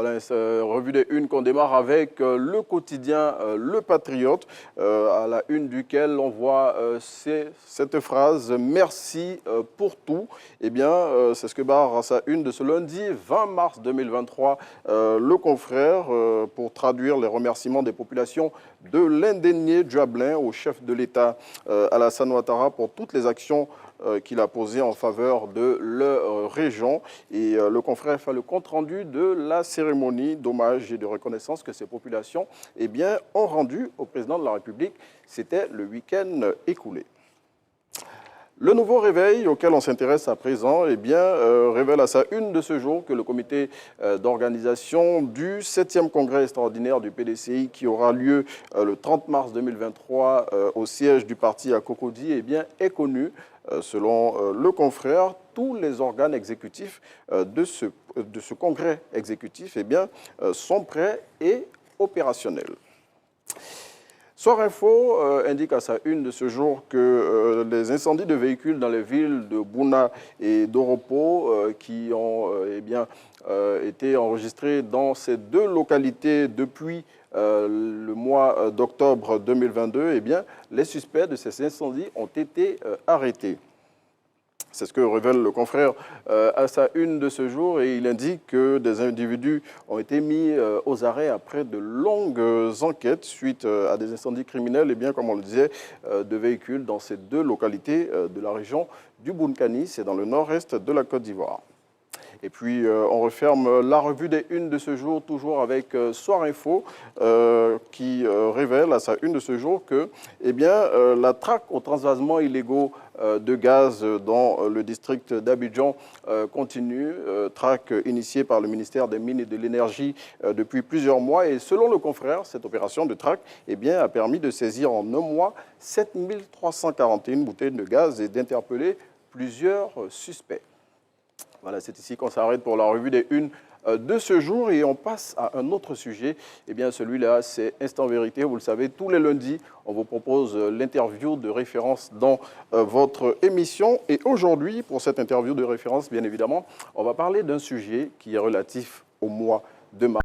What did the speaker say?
Voilà, revue des unes qu'on démarre avec le quotidien Le Patriote, à la une duquel on voit cette phrase « Merci pour tout ». Eh bien, c'est ce que barre à sa une de ce lundi 20 mars 2023 le confrère pour traduire les remerciements des populations de l'indénié Djuablin au chef de l'État Alassane Ouattara pour toutes les actions qu'il a posées en faveur de leur région. Et le confrère fait le compte-rendu de la cérémonie d'hommage et de reconnaissance que ces populations ont rendu au président de la République. C'était le week-end écoulé. Le nouveau réveil auquel on s'intéresse à présent révèle à sa une de ce jour que le comité d'organisation du 7e congrès extraordinaire du PDCI qui aura lieu le 30 mars 2023 au siège du parti à Cocody est connu. Selon le confrère, tous les organes exécutifs de ce congrès exécutif sont prêts et opérationnels. Soir Info indique à sa une de ce jour que les incendies de véhicules dans les villes de Bouna et d'Oropo qui ont été enregistrés dans ces deux localités depuis le mois d'octobre 2022, les suspects de ces incendies ont été arrêtés. C'est ce que révèle le confrère à sa une de ce jour et il indique que des individus ont été mis aux arrêts après de longues enquêtes suite à des incendies criminels, comme on le disait, de véhicules dans ces deux localités de la région du Bounkani, c'est dans le nord-est de la Côte d'Ivoire. Et puis, on referme la revue des unes de ce jour, toujours avec Soir Info, qui révèle à sa une de ce jour que la traque aux transvasements illégaux de gaz dans le district d'Abidjan continue, traque initiée par le ministère des Mines et de l'Énergie depuis plusieurs mois. Et selon le confrère, cette opération de traque a permis de saisir en un mois 7341 bouteilles de gaz et d'interpeller plusieurs suspects. Voilà, c'est ici qu'on s'arrête pour la revue des unes de ce jour et on passe à un autre sujet. Celui-là, c'est Instant Vérité. Vous le savez, tous les lundis, on vous propose l'interview de référence dans votre émission. Et aujourd'hui, pour cette interview de référence, bien évidemment, on va parler d'un sujet qui est relatif au mois de mars.